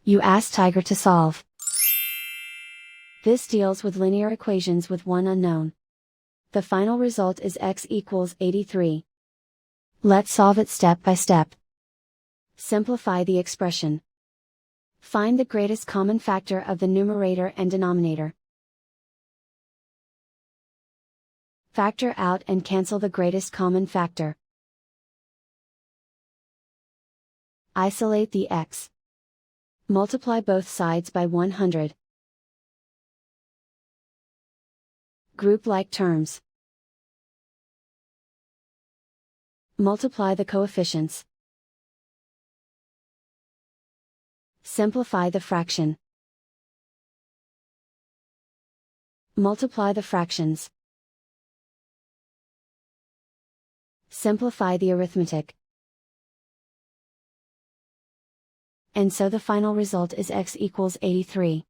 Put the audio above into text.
You ask Tiger to solve. This deals with linear equations with one unknown. The final result is x equals 83. Let's solve it step by step. Simplify the expression. Find the greatest common factor of the numerator and denominator. Factor out and cancel the greatest common factor. Isolate the x. Multiply both sides by 100. Group like terms. Multiply the coefficients. Simplify the fraction. Multiply the fractions. Simplify the arithmetic. And so the final result is x equals 83.